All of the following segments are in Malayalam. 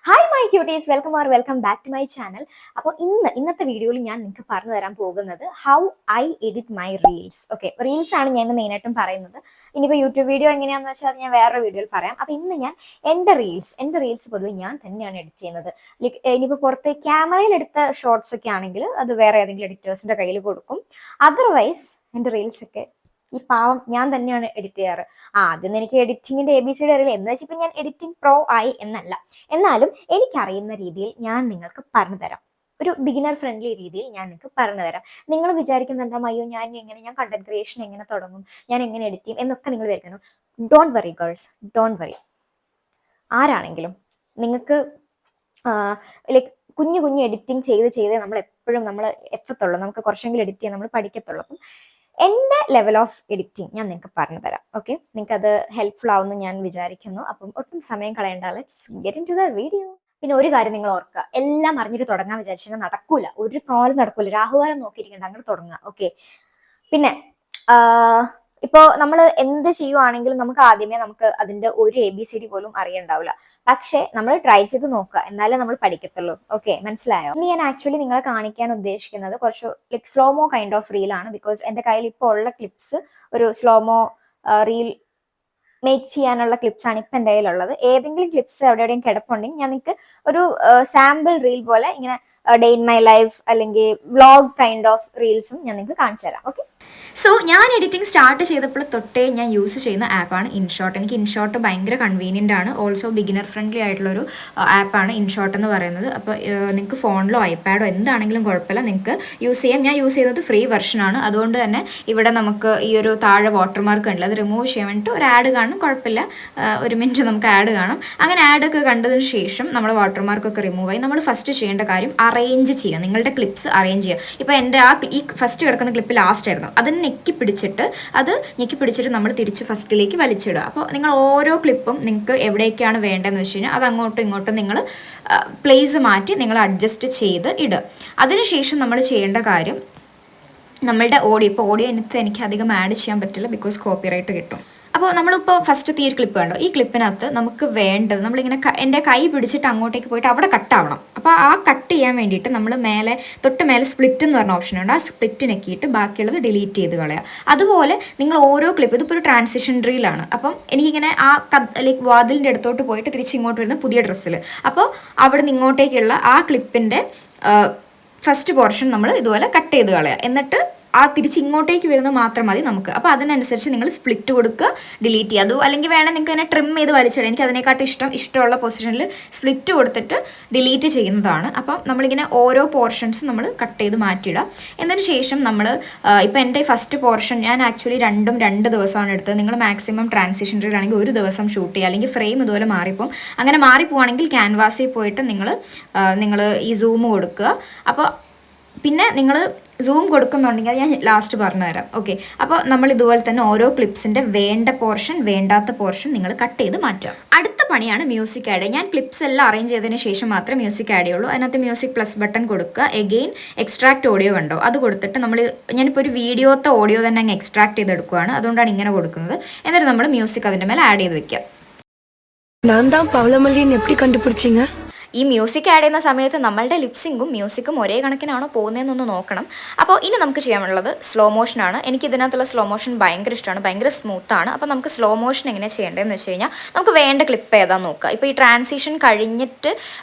Hi my cuties, welcome back to my channel. അപ്പോൾ ഇന്നത്തെ വീഡിയോയിൽ ഞാൻ നിങ്ങൾക്ക് പറഞ്ഞു തരാൻ പോകുന്നത് how I edit my reels. Okay, reels ആണ് ഞാൻ ഇന്ന് മെയിനായിട്ടും പറയുന്നത്. ഇനിയിപ്പോൾ യൂട്യൂബ് വീഡിയോ എങ്ങനെയാണെന്ന് വെച്ചാൽ അത് ഞാൻ വേറൊരു വീഡിയോയിൽ പറയാം. അപ്പോൾ ഇന്ന് ഞാൻ എൻ്റെ റീൽസ് പൊതുവെ ഞാൻ തന്നെയാണ് എഡിറ്റ് ചെയ്യുന്നത്. ലൈക്ക് ഇനിയിപ്പോൾ പുറത്ത് ക്യാമറയിൽ എടുത്ത ഷോർട്സ് ഒക്കെ ആണെങ്കിൽ അത് വേറെ ഏതെങ്കിലും എഡിറ്റേഴ്സിൻ്റെ കയ്യിൽ കൊടുക്കും. അതർവൈസ് എൻ്റെ റീൽസ് ഒക്കെ ഈ പാവം ഞാൻ തന്നെയാണ് എഡിറ്റ് ചെയ്യാറ്. ആദ്യം എനിക്ക് എഡിറ്റിങ്ങിന്റെ ABCD അറിയില്ല എന്ന് വെച്ചാൽ ഇപ്പം ഞാൻ എഡിറ്റിംഗ് പ്രോ ആയി എന്നല്ല, എന്നാലും എനിക്കറിയുന്ന രീതിയിൽ ഞാൻ നിങ്ങൾക്ക് പറഞ്ഞു തരാം. ഒരു ബിഗിനർ ഫ്രണ്ട്ലി രീതിയിൽ ഞാൻ നിങ്ങൾക്ക് പറഞ്ഞു തരാം. നിങ്ങൾ വിചാരിക്കുന്നുണ്ടാവും, അയ്യോ ഞാൻ കണ്ടന്റ് ക്രിയേഷൻ എങ്ങനെ തുടങ്ങും, ഞാൻ എങ്ങനെ എഡിറ്റ് ചെയ്യും എന്നൊക്കെ നിങ്ങൾ വിചാരിക്കണം. Don't worry girls, don't worry. ആരാണെങ്കിലും നിങ്ങൾക്ക് ലൈക്ക് കുഞ്ഞു കുഞ്ഞു എഡിറ്റിംഗ് ചെയ്ത് നമ്മൾ എത്തത്തുള്ളൂ. നമുക്ക് കുറച്ചെങ്കിലും എഡിറ്റ് ചെയ്യാൻ നമ്മൾ പഠിക്കത്തുള്ളൂ. അപ്പം എൻ്റെ ലെവൽ ഓഫ് എഡിറ്റിംഗ് ഞാൻ നിങ്ങൾക്ക് പറഞ്ഞു തരാം. ഓക്കെ, നിങ്ങൾക്ക് അത് ഹെൽപ്ഫുൾ ആവുമെന്ന് ഞാൻ വിചാരിക്കുന്നു. അപ്പം ഒട്ടും സമയം കളയണ്ട, let's get into the video. പിന്നെ ഒരു കാര്യം നിങ്ങൾ ഓർക്കുക, എല്ലാം അറിഞ്ഞിട്ട് തുടങ്ങാൻ വിചാരിച്ചാൽ നടക്കൂല, ഒരു കാലം നടക്കൂല. രാഹുകാലം നോക്കിയിരിക്കണ്ട, അങ്ങനെ തുടങ്ങുക. ഓക്കെ, പിന്നെ ഇപ്പോൾ നമ്മൾ എന്ത് ചെയ്യുവാണെങ്കിലും നമുക്ക് ആദ്യമേ അതിന്റെ ഒരു ABCD പോലും അറിയണ്ടാവില്ല. പക്ഷേ നമ്മൾ ട്രൈ ചെയ്ത് നോക്കുക, എന്നാലേ നമ്മൾ പഠിക്കത്തുള്ളൂ. ഓക്കെ, മനസ്സിലായോ? ഇനി ഞാൻ ആക്ച്വലി നിങ്ങളെ കാണിക്കാൻ ഉദ്ദേശിക്കുന്നത് കുറച്ച് ലൈക്ക് സ്ലോമോ കൈൻഡ് ഓഫ് റീലാണ്. ബിക്കോസ് എൻ്റെ കയ്യിൽ ഇപ്പോൾ ഉള്ള ക്ലിപ്സ് ഒരു സ്ലോമോ റീൽ മേക്ക് ചെയ്യാനുള്ള ക്ലിപ്സ് ആണ് ഇപ്പം എൻ്റെ കയ്യിലുള്ളത്. ഏതെങ്കിലും ക്ലിപ്സ് എവിടെയും കിടപ്പുണ്ടെങ്കിൽ ഞാൻ നിങ്ങൾക്ക് ഒരു സാമ്പിൾ റീൽ പോലെ ഇങ്ങനെ ഡേ ഇൻ മൈ ലൈഫ് അല്ലെങ്കിൽ വ്ളോഗ് കൈൻഡ് ഓഫ് റീൽസും ഞാൻ നിങ്ങൾക്ക് കാണിച്ചു തരാം. ഓക്കെ, സോ ഞാൻ എഡിറ്റിംഗ് സ്റ്റാർട്ട് ചെയ്തപ്പോൾ തൊട്ടേ ഞാൻ യൂസ് ചെയ്യുന്ന ആപ്പാണ് ഇൻഷോട്ട്. എനിക്ക് ഇൻഷോട്ട് ഭയങ്കര കൺവീനിയൻ്റ് ആണ്. ഓൾസോ ബിഗിനർ ഫ്രണ്ട്ലി ആയിട്ടുള്ളൊരു ആപ്പാണ് ഇൻഷോട്ട് എന്ന് പറയുന്നത്. അപ്പോൾ നിങ്ങൾക്ക് ഫോണിലോ ഐപാഡോ എന്താണെങ്കിലും കുഴപ്പമില്ല, നിങ്ങൾക്ക് യൂസ് ചെയ്യാം. ഞാൻ യൂസ് ചെയ്യുന്നത് ഫ്രീ വെർഷനാണ്. അതുകൊണ്ട് തന്നെ ഇവിടെ നമുക്ക് ഈ ഒരു താഴെ വാട്ടർമാർക്ക് ഉണ്ടല്ലോ, അത് റിമൂവ് ചെയ്യാൻ വേണ്ടിയിട്ട് ഒരു ആഡ് കാണും. കുഴപ്പമില്ല, ഒരു മിനിറ്റ് നമുക്ക് ആഡ് കാണാം. അങ്ങനെ ആഡൊക്കെ കണ്ടതിന് ശേഷം നമ്മൾ വാട്ടർമാർക്കൊക്കെ റിമൂവ് ആയി. നമ്മൾ ഫസ്റ്റ് ചെയ്യേണ്ട കാര്യം അറേഞ്ച് ചെയ്യുക, നിങ്ങളുടെ ക്ലിപ്സ് അറേഞ്ച് ചെയ്യുക. ഇപ്പോൾ എൻ്റെ ഈ ഫസ്റ്റ് കിടക്കുന്ന ക്ലിപ്പ് ലാസ്റ്റ് ആയിരുന്നു, അതിന് ഞെക്കി പിടിച്ചിട്ട് നമ്മൾ തിരിച്ച് ഫസ്റ്റിലേക്ക് വലിച്ചിടുക. അപ്പോൾ നിങ്ങൾ ഓരോ ക്ലിപ്പും നിങ്ങൾക്ക് എവിടേക്കാണ് വേണ്ടതെന്ന് വെച്ച് കഴിഞ്ഞാൽ അത് അങ്ങോട്ടും ഇങ്ങോട്ടും നിങ്ങൾ പ്ലേസ് മാറ്റി നിങ്ങൾ അഡ്ജസ്റ്റ് ചെയ്ത് ഇടുക. അതിനുശേഷം നമ്മൾ ചെയ്യേണ്ട കാര്യം, നമ്മളുടെ ഓഡിയോ എനിക്ക് അധികം ആഡ് ചെയ്യാൻ പറ്റില്ല, ബിക്കോസ് കോപ്പിറൈറ്റ് കിട്ടും. അപ്പോൾ നമ്മളിപ്പോൾ ഫസ്റ്റ് ഈ ക്ലിപ്പ് കണ്ടോ, ഈ ക്ലിപ്പിനകത്ത് നമുക്ക് വേണ്ടത് നമ്മളിങ്ങനെ എൻ്റെ കൈ പിടിച്ചിട്ട് അങ്ങോട്ടേക്ക് പോയിട്ട് അവിടെ കട്ടാവണം. അപ്പോൾ ആ കട്ട് ചെയ്യാൻ വേണ്ടിയിട്ട് നമ്മൾ തൊട്ട് മേലെ സ്പ്ലിറ്റ് എന്ന് പറഞ്ഞ ഓപ്ഷൻ ഉണ്ട്. ആ സ്പ്ലിറ്റ് നെക്കിയിട്ട് ബാക്കിയുള്ളത് ഡിലീറ്റ് ചെയ്ത് കളയുക. അതുപോലെ നിങ്ങൾ ഓരോ ക്ലിപ്പ്, ഇതിപ്പോൾ ഒരു ട്രാൻസിഷൻ റീലാണ്. അപ്പം എനിക്കിങ്ങനെ ലൈക്ക് വാതിലിൻ്റെ അടുത്തോട്ട് പോയിട്ട് തിരിച്ച് ഇങ്ങോട്ട് വരുന്ന പുതിയ ഡ്രസ്സിൽ, അപ്പോൾ അവിടെ നിന്ന് ഇങ്ങോട്ടേക്കുള്ള ആ ക്ലിപ്പിൻ്റെ ഫസ്റ്റ് പോർഷൻ നമ്മൾ ഇതുപോലെ കട്ട് ചെയ്ത് കളയുക. എന്നിട്ട് ആ തിരിച്ച് ഇങ്ങോട്ടേക്ക് വരുന്നത് മാത്രം മതി നമുക്ക്. അപ്പോൾ അതിനനുസരിച്ച് നിങ്ങൾ സ്പ്ലിറ്റ് കൊടുക്കുക, ഡിലീറ്റ് ചെയ്യുക. അതും അല്ലെങ്കിൽ വേണം നിങ്ങൾക്ക് അതിനെ ട്രിം ചെയ്ത് വലിച്ചിടാം. എനിക്ക് അതിനെക്കാട്ടും ഇഷ്ടമുള്ള പൊസിഷനിൽ സ്പ്ലിറ്റ് കൊടുത്തിട്ട് ഡിലീറ്റ് ചെയ്യുന്നതാണ്. അപ്പം നമ്മളിങ്ങനെ ഓരോ പോർഷൻസ് നമ്മൾ കട്ട് ചെയ്ത് മാറ്റിയിടുക. എന്നതിന് ശേഷം നമ്മൾ ഇപ്പോൾ എൻ്റെ ഫസ്റ്റ് പോർഷൻ ഞാൻ ആക്ച്വലി 2 ദിവസമാണ് എടുത്തത്. നിങ്ങൾ മാക്സിമം ട്രാൻസിഷൻ റീലാണെങ്കിൽ ഒരു ദിവസം ഷൂട്ട് ചെയ്യുക, അല്ലെങ്കിൽ ഫ്രെയിം ഇതുപോലെ മാറിപ്പോവും. അങ്ങനെ മാറിപ്പോവാണെങ്കിൽ ക്യാൻവാസിൽ പോയിട്ട് നിങ്ങൾ ഈ സൂം കൊടുക്കുക. അപ്പോൾ പിന്നെ നിങ്ങൾ സൂം കൊടുക്കുന്നുണ്ടെങ്കിൽ അത് ഞാൻ ലാസ്റ്റ് പറഞ്ഞുതരാം. ഓക്കെ, അപ്പോൾ നമ്മൾ ഇതുപോലെ തന്നെ ഓരോ ക്ലിപ്സിൻ്റെ വേണ്ട പോർഷൻ വേണ്ടാത്ത പോർഷൻ നിങ്ങൾ കട്ട് ചെയ്ത് മാറ്റുക. അടുത്ത പണിയാണ് മ്യൂസിക് ആഡ്. ഞാൻ ക്ലിപ്സ് എല്ലാം അറേഞ്ച് ചെയ്തതിന് ശേഷം മാത്രമേ മ്യൂസിക് ആഡ് ചെയ്യുള്ളൂ. അതിനകത്ത് മ്യൂസിക് പ്ലസ് ബട്ടൺ കൊടുക്കുക. എഗെയിൻ എക്സ്ട്രാക്ട് ഓഡിയോ കണ്ടോ, അത് കൊടുത്തിട്ട് ഞാനിപ്പോൾ ഒരു വീഡിയോത്തെ ഓഡിയോ തന്നെ അങ്ങ് എക്സ്ട്രാക്ട് ചെയ്തെടുക്കുകയാണ്. അതുകൊണ്ടാണ് ഇങ്ങനെ കൊടുക്കുന്നത്. എന്നിട്ട് നമ്മൾ മ്യൂസിക് അതിൻ്റെ മേലെ ആഡ് ചെയ്ത് വെക്കുക. நான் தான் பவளமல்லின்னு எப்படி கண்டுபிடிச்சிங்க? ഈ മ്യൂസിക് ആഡ് ചെയ്യുന്ന സമയത്ത് നമ്മളുടെ ലിപ്സിങ്ങും മ്യൂസിക്കും ഒരേ കണക്കിനാണോ പോകുന്നതെന്നൊന്ന് നോക്കണം. അപ്പോൾ ഇനി നമുക്ക് ചെയ്യാനുള്ളത് സ്ലോ മോഷനാണ്. എനിക്ക് ഇതിനകത്തുള്ള സ്ലോ മോഷൻ ഭയങ്കര ഇഷ്ടമാണ്, ഭയങ്കര സ്മൂത്താണ്. അപ്പോൾ നമുക്ക് സ്ലോ മോഷൻ എങ്ങനെ ചെയ്യേണ്ടതെന്ന് വെച്ച് കഴിഞ്ഞാൽ നമുക്ക് വേണ്ട ക്ലിപ്പ് ഏതാണെന്ന് നോക്കുക. ഇപ്പോൾ ഈ ട്രാൻസിഷൻ കഴിഞ്ഞിട്ട്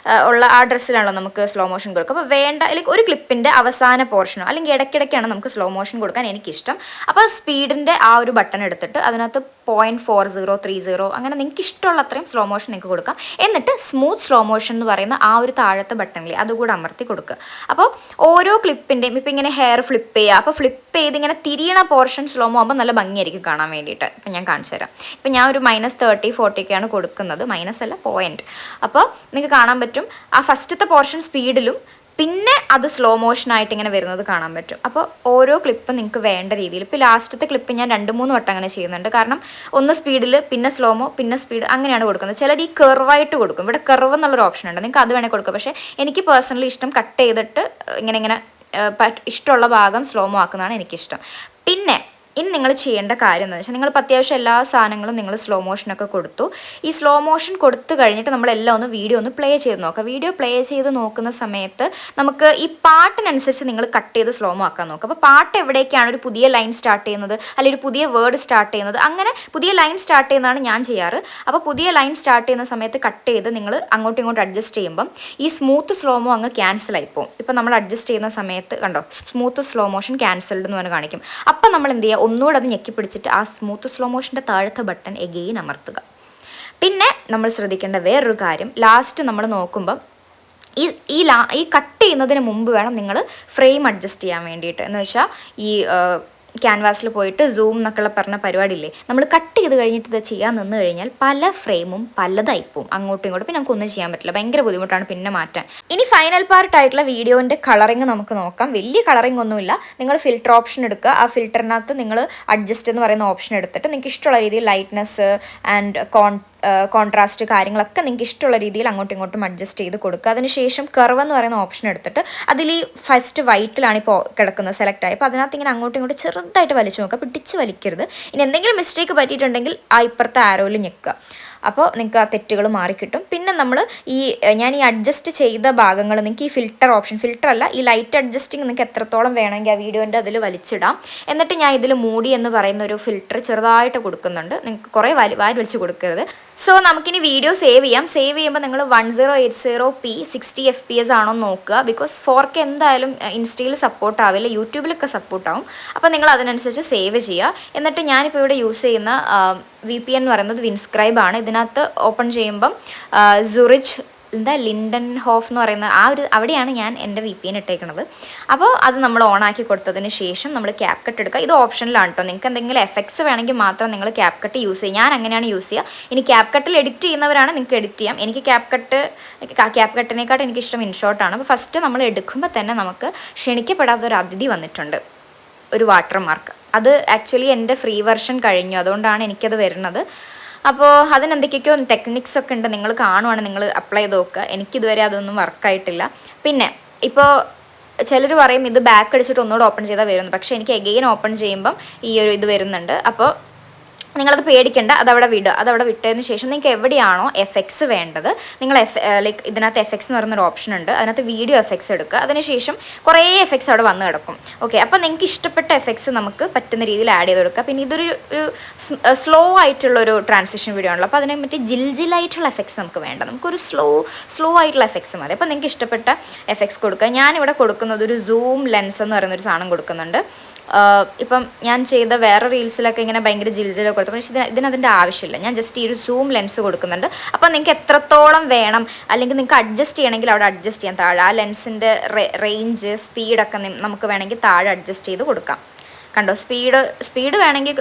ഉള്ള ആ ഡ്രസ്സിലാണല്ലോ നമുക്ക് സ്ലോ മോഷൻ കൊടുക്കുക. അപ്പോൾ അല്ലെങ്കിൽ ഒരു ക്ലിപ്പിൻ്റെ അവസാന പോർഷനോ അല്ലെങ്കിൽ ഇടയ്ക്കിടയ്ക്കാണ് നമുക്ക് സ്ലോ മോഷൻ കൊടുക്കാൻ എനിക്കിഷ്ടം. അപ്പോൾ സ്പീഡിൻ്റെ ആ ഒരു ബട്ടൺ എടുത്തിട്ട് അതിനകത്ത് 0.4030 അങ്ങനെ നിങ്ങൾക്ക് ഇഷ്ടമുള്ള അത്രയും സ്ലോ മോഷൻ നിങ്ങൾക്ക് കൊടുക്കാം. എന്നിട്ട് സ്മൂത്ത് സ്ലോ മോഷൻ എന്ന് പറയുന്ന ആ ഒരു താഴത്തെ ബട്ടണിൽ അതുകൂടെ അമർത്തി കൊടുക്കുക. അപ്പോൾ ഓരോ ക്ലിപ്പിൻ്റെയും ഇപ്പോൾ ഇങ്ങനെ ഹെയർ ഫ്ലിപ്പ് ചെയ്യുക. അപ്പോൾ ഫ്ലിപ്പ് ചെയ്ത് ഇങ്ങനെ തിരിയണ പോർഷൻ സ്ലോമോ ആകുമ്പോൾ നല്ല ഭംഗിയായിരിക്കും കാണാൻ വേണ്ടിയിട്ട്. ഇപ്പം ഞാൻ കാണിച്ചു തരാം. ഇപ്പം ഞാൻ ഒരു -30-40 കൊടുക്കുന്നത്, മൈനസ് അല്ല, പോയിൻറ്റ്. അപ്പോൾ നിങ്ങൾക്ക് കാണാൻ പറ്റും ആ ഫസ്റ്റത്തെ പോർഷൻ സ്പീഡിലും പിന്നെ അത് സ്ലോ മോഷനായിട്ട് ഇങ്ങനെ വരുന്നത് കാണാൻ പറ്റും. അപ്പോൾ ഓരോ ക്ലിപ്പ് നിങ്ങൾക്ക് വേണ്ട രീതിയിൽ, ഇപ്പോൾ ലാസ്റ്റത്തെ ക്ലിപ്പ് ഞാൻ 2-3 വട്ടം അങ്ങനെ ചെയ്യുന്നുണ്ട്. കാരണം ഒന്ന് സ്പീഡിൽ, പിന്നെ സ്ലോമോ, പിന്നെ സ്പീഡ്, അങ്ങനെയാണ് കൊടുക്കുന്നത്. ചിലർ ഈ കർവായിട്ട് കൊടുക്കും. ഇവിടെ കർവ് എന്നുള്ളൊരു ഓപ്ഷൻ ഉണ്ട്, നിങ്ങൾക്ക് അത് വേണേൽ കൊടുക്കുക. പക്ഷേ എനിക്ക് പേഴ്സണലി ഇഷ്ടം കട്ട് ചെയ്തിട്ട് ഇങ്ങനെ ഇഷ്ടമുള്ള ഭാഗം സ്ലോമോ ആക്കുന്നതാണ് എനിക്കിഷ്ടം. പിന്നെ ഇനി നിങ്ങൾ ചെയ്യേണ്ട കാര്യം എന്താണെന്ന് വെച്ചാൽ നിങ്ങളിപ്പോൾ അത്യാവശ്യം എല്ലാ സാധനങ്ങളും നിങ്ങൾ സ്ലോ മോഷനൊക്കെ കൊടുത്തു. ഈ സ്ലോ മോഷൻ കൊടുത്തു കഴിഞ്ഞിട്ട് നമ്മളെല്ലാം ഒന്ന് വീഡിയോ ഒന്ന് പ്ലേ ചെയ്ത് നോക്കുക. വീഡിയോ പ്ലേ ചെയ്ത് നോക്കുന്ന സമയത്ത് നമുക്ക് ഈ പാട്ടിനനുസരിച്ച് നിങ്ങൾ കട്ട് ചെയ്ത് സ്ലോ മോ ആക്കാൻ നോക്കുക. അപ്പോൾ പാട്ട് എവിടേക്കാണ് ഒരു പുതിയ ലൈൻ സ്റ്റാർട്ട് ചെയ്യുന്നത്, അല്ലെങ്കിൽ ഒരു പുതിയ വേർഡ് സ്റ്റാർട്ട് ചെയ്യുന്നത്, അങ്ങനെ പുതിയ ലൈൻ സ്റ്റാർട്ട് ചെയ്യുന്നതാണ് ഞാൻ ചെയ്യാറ്. അപ്പോൾ പുതിയ ലൈൻ സ്റ്റാർട്ട് ചെയ്യുന്ന സമയത്ത് കട്ട് ചെയ്ത് നിങ്ങൾ അങ്ങോട്ടും ഇങ്ങോട്ടും അഡ്ജസ്റ്റ് ചെയ്യുമ്പം ഈ സ്മൂത്ത് സ്ലോ മോ അങ്ങ് ക്യാൻസൽ ആയിപ്പോവും. ഇപ്പം നമ്മൾ അഡ്ജസ്റ്റ് ചെയ്യുന്ന സമയത്ത് കണ്ടോ സ്മൂത്ത് സ്ലോ മോഷൻ ക്യാൻസൽഡ് എന്ന് പറഞ്ഞ് കാണിക്കും. അപ്പം നമ്മൾ എന്ത് ചെയ്യുക, ഒന്നുകൂടെ അത് ഞെക്കി പിടിച്ചിട്ട് ആ സ്മൂത്ത് സ്ലോ മോഷൻ്റെ താഴത്തെ ബട്ടൺ എഗെയിൻ അമർത്തുക. പിന്നെ നമ്മൾ ശ്രദ്ധിക്കേണ്ട വേറൊരു കാര്യം, ലാസ്റ്റ് നമ്മൾ നോക്കുമ്പം ഈ കട്ട് ചെയ്യുന്നതിന് മുമ്പ് വേണം നിങ്ങൾ ഫ്രെയിം അഡ്ജസ്റ്റ് ചെയ്യാൻ വേണ്ടിയിട്ട്. എന്ന് വെച്ചാൽ ഈ ക്യാൻവാസിൽ പോയിട്ട് സൂം എന്നൊക്കെയുള്ള പറഞ്ഞ പരിപാടിയില്ലേ, നമ്മൾ കട്ട് ചെയ്ത് കഴിഞ്ഞിട്ട് ഇത് ചെയ്യാൻ നിന്ന് കഴിഞ്ഞാൽ പല ഫ്രെയിമും പലതായിപ്പോവും അങ്ങോട്ടും ഇങ്ങോട്ടും. പിന്നെ നമുക്കൊന്നും ചെയ്യാൻ പറ്റില്ല, ഭയങ്കര ബുദ്ധിമുട്ടാണ് പിന്നെ മാറ്റാൻ. ഇനി ഫൈനൽ പാർട്ടായിട്ടുള്ള വീഡിയോൻ്റെ കളറിങ് നമുക്ക് നോക്കാം. വലിയ കളറിങ് ഒന്നുമില്ല. നിങ്ങൾ ഫിൽറ്റർ ഓപ്ഷൻ എടുക്കുക. ആ ഫിൽറ്ററിനകത്ത് നിങ്ങൾ അഡ്ജസ്റ്റ് എന്ന് പറയുന്ന ഓപ്ഷൻ എടുത്തിട്ട് നിങ്ങൾക്ക് ഇഷ്ടമുള്ള രീതിയിൽ ലൈറ്റ്നെസ് ആൻഡ് കോൺട്രാസ്റ്റ് കാര്യങ്ങളൊക്കെ നിങ്ങൾക്ക് ഇഷ്ടമുള്ള രീതിയിൽ അങ്ങോട്ടും ഇങ്ങോട്ടും അഡ്ജസ്റ്റ് ചെയ്ത് കൊടുക്കുക. അതിനുശേഷം കർവ് എന്ന് പറയുന്ന ഓപ്ഷൻ എടുത്തിട്ട് അതിൽ ഈ ഫസ്റ്റ് വൈറ്റിലാണ് ഇപ്പോൾ കിടക്കുന്നത് സെലക്ട് ആയി. അപ്പോൾ അതിനകത്ത് ഇങ്ങനെ അങ്ങോട്ടും ഇങ്ങോട്ടും ചെറുതായിട്ട് വലിച്ചു നോക്കുക, പിടിച്ച് വലിക്കരുത്. ഇനി എന്തെങ്കിലും മിസ്റ്റേക്ക് പറ്റിയിട്ടുണ്ടെങ്കിൽ ആ ഇപ്പുറത്തെ ആരോയിൽ ഞെക്കുക. അപ്പോൾ നിങ്ങൾക്ക് ആ തെറ്റുകൾ മാറിക്കിട്ടും. പിന്നെ ഞാൻ ഈ അഡ്ജസ്റ്റ് ചെയ്ത ഭാഗങ്ങൾ നിങ്ങൾക്ക് ഈ ഫിൽറ്റർ ഓപ്ഷൻ, ഫിൽറ്റർ അല്ല ഈ ലൈറ്റ് അഡ്ജസ്റ്റിങ് നിങ്ങൾക്ക് എത്രത്തോളം വേണമെങ്കിൽ ആ വീഡിയോൻ്റെ അതിൽ വലിച്ചിടാം. എന്നിട്ട് ഞാൻ ഇതിൽ മൂടി എന്ന് പറയുന്ന ഒരു ഫിൽറ്റർ ചെറുതായിട്ട് കൊടുക്കുന്നുണ്ട്. നിങ്ങൾക്ക് കുറേ വാരി വലിച്ച് കൊടുക്കരുത്. സോ നമുക്കിനി വീഡിയോ സേവ് ചെയ്യാം. സേവ് ചെയ്യുമ്പോൾ നിങ്ങൾ 1080p 60 FPS ആണോ നോക്കുക. ബിക്കോസ് 4K എന്തായാലും ഇൻസ്റ്റയിൽ സപ്പോർട്ട് ആവില്ല, യൂട്യൂബിലൊക്കെ സപ്പോർട്ട് ആവും. അപ്പോൾ നിങ്ങൾ അതിനനുസരിച്ച് സേവ് ചെയ്യുക. എന്നിട്ട് ഞാനിപ്പോൾ ഇവിടെ യൂസ് ചെയ്യുന്ന VPN എന്ന് പറയുന്നത് വിൻസ്ക്രൈബ് ആണ്. ഇതിനകത്ത് ഓപ്പൺ ചെയ്യുമ്പം സുറിച്ച് ലിൻഡൻ ഹോഫ് എന്ന് പറയുന്ന അവിടെയാണ് ഞാൻ എൻ്റെ VPN ഇട്ടേക്കുന്നത്. അപ്പോൾ അത് നമ്മൾ ഓണാക്കി കൊടുത്തതിന് ശേഷം നമ്മൾ ക്യാപ് കട്ട് എടുക്കുക. ഇത് ഓപ്ഷനിലാണ് കേട്ടോ. നിങ്ങൾക്ക് എന്തെങ്കിലും എഫക്ട്സ് വേണമെങ്കിൽ മാത്രം നിങ്ങൾ ക്യാപ് കട്ട് യൂസ് ചെയ്യുക. ഞാൻ അങ്ങനെയാണ് യൂസ് ചെയ്യുക. ഇനി ക്യാപ് കട്ടിൽ എഡിറ്റ് ചെയ്യുന്നവരാണ് നിങ്ങൾക്ക് എഡിറ്റ് ചെയ്യാം. എനിക്ക് ക്യാപ് കട്ടിനേക്കാട്ടും എനിക്കിഷ്ടം ഇൻഷോട്ടാണ്. അപ്പോൾ ഫസ്റ്റ് നമ്മൾ എടുക്കുമ്പോൾ തന്നെ നമുക്ക് ക്ഷണിക്കപ്പെടാത്ത ഒരു അതിഥി വന്നിട്ടുണ്ട്, ഒരു വാട്ടർ മാർക്ക്. അത് ആക്ച്വലി എൻ്റെ ഫ്രീ വെർഷൻ കഴിഞ്ഞു, അതുകൊണ്ടാണ് എനിക്കത് വരുന്നത്. അപ്പോൾ അതിനെന്തൊക്കെയൊക്കെയോ ടെക്നിക്സ് ഒക്കെ ഉണ്ട്, നിങ്ങൾ കാണുവാണ്, നിങ്ങൾ അപ്ലൈ ചെയ്ത് നോക്കുക. എനിക്കിതുവരെ അതൊന്നും വർക്കായിട്ടില്ല. പിന്നെ ഇപ്പോൾ ചിലർ പറയും ഇത് ബാക്ക് അടിച്ചിട്ട് ഒന്നുകൂടെ ഓപ്പൺ ചെയ്താൽ വരുന്നു, പക്ഷേ എനിക്ക് എഗെയിൻ ഓപ്പൺ ചെയ്യുമ്പം ഈ ഒരു ഇത് വരുന്നുണ്ട്. അപ്പോൾ നിങ്ങളത് പേടിക്കേണ്ട, അതവിടെ വിടുക. അതവിടെ വിട്ടതിന് ശേഷം നിങ്ങൾക്ക് എവിടെയാണോ എഫക്ട്സ് വേണ്ടത്, നിങ്ങൾ ലൈക്ക് ഇതിനകത്ത് എഫക്ട്സ് എന്ന് പറയുന്നൊരു ഓപ്ഷൻ ഉണ്ട്, അതിനകത്ത് വീഡിയോ എഫക്ട്സ് എടുക്കുക. അതിനുശേഷം കുറേ എഫക്ട്സ് അവിടെ വന്ന് കിടക്കും. ഓക്കെ, അപ്പോൾ നിങ്ങൾക്ക് ഇഷ്ടപ്പെട്ട എഫക്ട്സ് നമുക്ക് പറ്റുന്ന രീതിയിൽ ആഡ് ചെയ്ത് കൊടുക്കുക. പിന്നെ ഇതൊരു സ്ലോ ആയിട്ടുള്ളൊരു ട്രാൻസിഷൻ വീഡിയോ ആണല്ലോ, അപ്പോൾ അതിനെ മറ്റേ ജിൽജിലായിട്ടുള്ള എഫക്ട്സ് നമുക്ക് വേണ്ട, നമുക്കൊരു സ്ലോ ആയിട്ടുള്ള എഫക്ട്സ് മതി. അപ്പോൾ നിങ്ങൾക്ക് ഇഷ്ടപ്പെട്ട എഫക്ട്സ് കൊടുക്കുക. ഞാനിവിടെ കൊടുക്കുന്നത് ഒരു സൂം ലെൻസ് എന്ന് പറയുന്നൊരു സാധനം കൊടുക്കുന്നുണ്ട്. ഇപ്പം ഞാൻ ചെയ്ത വേറെ റീൽസിലൊക്കെ ഇങ്ങനെ ഭയങ്കര ജിൽജിലൊക്കെ കൊടുത്തു, പക്ഷേ ഇതിനതിൻ്റെ ആവശ്യമില്ല. ഞാൻ ജസ്റ്റ് ഈ ഒരു സൂം ലെൻസ് കൊടുക്കുന്നുണ്ട്. അപ്പോൾ നിങ്ങൾക്ക് എത്രത്തോളം വേണം, അല്ലെങ്കിൽ നിങ്ങൾക്ക് അഡ്ജസ്റ്റ് ചെയ്യണമെങ്കിൽ അവിടെ അഡ്ജസ്റ്റ് ചെയ്യാം. താഴെ ആ ലെൻസിൻ്റെ റേഞ്ച് സ്പീഡൊക്കെ നമുക്ക് വേണമെങ്കിൽ താഴെ അഡ്ജസ്റ്റ് ചെയ്ത് കൊടുക്കാം. കണ്ടോ, സ്പീഡ് വേണമെങ്കിൽ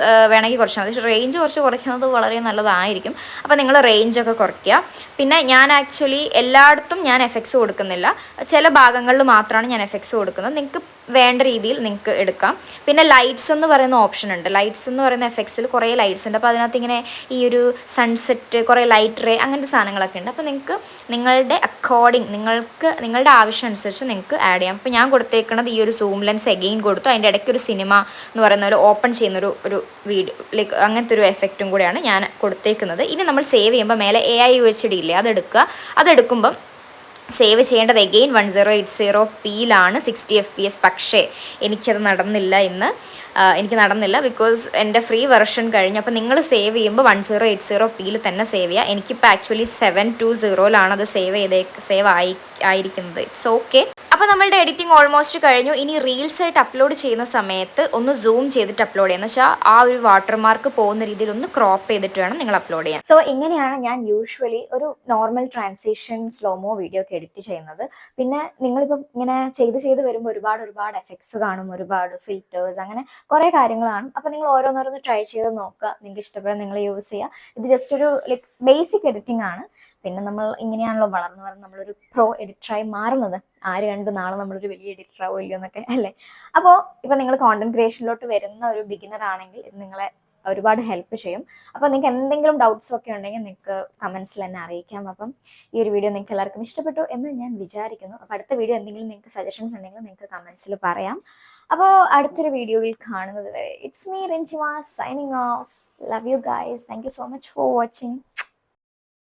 കുറച്ചാൽ മതി, പക്ഷേ റേഞ്ച് കുറച്ച് കുറയ്ക്കുന്നത് വളരെ നല്ലതായിരിക്കും. അപ്പോൾ നിങ്ങൾ റേഞ്ചൊക്കെ കുറയ്ക്കുക. പിന്നെ ഞാൻ ആക്ച്വലി എല്ലായിടത്തും ഞാൻ എഫക്ട്സ് കൊടുക്കുന്നില്ല, ചില ഭാഗങ്ങളിൽ മാത്രമാണ് ഞാൻ എഫക്ട്സ് കൊടുക്കുന്നത്. നിങ്ങൾക്ക് വേണ്ട രീതിയിൽ നിങ്ങൾക്ക് എടുക്കാം. പിന്നെ ലൈറ്റ്സ് എന്ന് പറയുന്ന ഓപ്ഷൻ ഉണ്ട്. ലൈറ്റ്സ് എന്ന് പറയുന്ന എഫക്ട്സിൽ കുറേ ലൈറ്റ്സ് ഉണ്ട്. അപ്പോൾ അതിനകത്ത് ഇങ്ങനെ ഈ ഒരു സൺസെറ്റ്, കുറേ ലൈറ്റ് റേ, അങ്ങനത്തെ സാധനങ്ങളൊക്കെ ഉണ്ട്. അപ്പോൾ നിങ്ങൾക്ക് നിങ്ങളുടെ നിങ്ങളുടെ ആവശ്യം അനുസരിച്ച് നിങ്ങൾക്ക് ആഡ് ചെയ്യാം. അപ്പോൾ ഞാൻ കൊടുത്തേക്കുന്നത് ഈ ഒരു സൂം ലെൻസ് എഗെയിൻ കൊടുത്തു. അതിൻ്റെ ഇടയ്ക്ക് ഒരു സിനിമ എന്ന് പറയുന്ന ഒരു ഓപ്പൺ ചെയ്യുന്നൊരു വീഡിയോ, ലൈക്ക് അങ്ങനത്തെ ഒരു എഫക്റ്റും കൂടെയാണ് ഞാൻ കൊടുത്തേക്കുന്നത്. ഇനി നമ്മൾ സേവ് ചെയ്യുമ്പോൾ മേലെ AI UHD ഇല്ലേ, അതെടുക്കുമ്പം സേവ് ചെയ്യേണ്ടത് എഗെയിൻ 1080p 60 FPS. പക്ഷേ എനിക്കത് നടന്നില്ല ഇന്ന്. എനിക്ക് നടന്നില്ല ബിക്കോസ് എൻ്റെ ഫ്രീ വെർഷൻ കഴിഞ്ഞു. അപ്പോൾ നിങ്ങൾ സേവ് ചെയ്യുമ്പോൾ 1080p തന്നെ സേവ് ചെയ്യുക. എനിക്കിപ്പോൾ ആക്ച്വലി 720 അത് സേവ് ആയിരിക്കുന്നത്. It's okay. അപ്പോൾ നമ്മളുടെ എഡിറ്റിംഗ് ഓൾമോസ്റ്റ് കഴിഞ്ഞു. ഇനി റീൽസ് ആയിട്ട് അപ്ലോഡ് ചെയ്യുന്ന സമയത്ത് ഒന്ന് സൂം ചെയ്തിട്ട് അപ്ലോഡ് ചെയ്യുക, എന്ന് വെച്ചാൽ ആ ഒരു വാട്ടർമാർക്ക് പോകുന്ന രീതിയിൽ ഒന്ന് ക്രോപ്പ് ചെയ്തിട്ട് വേണം നിങ്ങൾ അപ്ലോഡ് ചെയ്യാൻ. സോ ഇങ്ങനെയാണ് ഞാൻ യൂഷ്വലി ഒരു നോർമൽ ട്രാൻസിഷൻ സ്ലോമോ വീഡിയോ ഒക്കെ എഡിറ്റ് ചെയ്യുന്നത്. പിന്നെ നിങ്ങളിപ്പം ഇങ്ങനെ ചെയ്ത് വരുമ്പോൾ ഒരുപാട് എഫക്ട്സ് കാണും, ഒരുപാട് ഫിൽറ്റേഴ്സ്, അങ്ങനെ കുറേ കാര്യങ്ങളാണ്. അപ്പോൾ നിങ്ങൾ ഓരോന്നോരോന്ന് ട്രൈ ചെയ്ത് നോക്കുക, നിങ്ങൾക്ക് ഇഷ്ടപ്പെടാൻ നിങ്ങൾ യൂസ് ചെയ്യുക. ഇത് ജസ്റ്റ് ഒരു ലൈക്ക് ബേസിക് എഡിറ്റിംഗ് ആണ്. പിന്നെ നമ്മൾ ഇങ്ങനെയാണല്ലോ വളർന്ന് നമ്മളൊരു പ്രോ എഡിറ്ററായി മാറുന്നത്. ആര് കണ്ട് നാളെ നമ്മളൊരു വലിയ എഡിറ്ററാവോ ഇല്ലയോ എന്നൊക്കെ അല്ലേ. അപ്പോൾ ഇപ്പം നിങ്ങൾ കോണ്ടന്റ് ക്രിയേഷനിലോട്ട് വരുന്ന ഒരു ബിഗിനർ ആണെങ്കിൽ ഇത് നിങ്ങളെ ഒരുപാട് ഹെൽപ്പ് ചെയ്യും. അപ്പോൾ നിങ്ങൾക്ക് എന്തെങ്കിലും ഡൗട്ട്സ് ഒക്കെ ഉണ്ടെങ്കിൽ നിങ്ങൾക്ക് കമൻസിൽ എന്നെ അറിയിക്കാം. അപ്പം ഈ ഒരു വീഡിയോ നിങ്ങൾക്ക് എല്ലാവർക്കും ഇഷ്ടപ്പെട്ടു എന്ന് ഞാൻ വിചാരിക്കുന്നു. അപ്പോൾ അടുത്ത വീഡിയോ എന്തെങ്കിലും നിങ്ങൾക്ക് സജഷൻസ് ഉണ്ടെങ്കിൽ നിങ്ങൾക്ക് കമൻസിൽ പറയാം. അപ്പോൾ അടുത്തൊരു വീഡിയോയിൽ കാണുന്നത് വരെ it's me Ranjima signing off. Love you guys. Thank you so much for watching.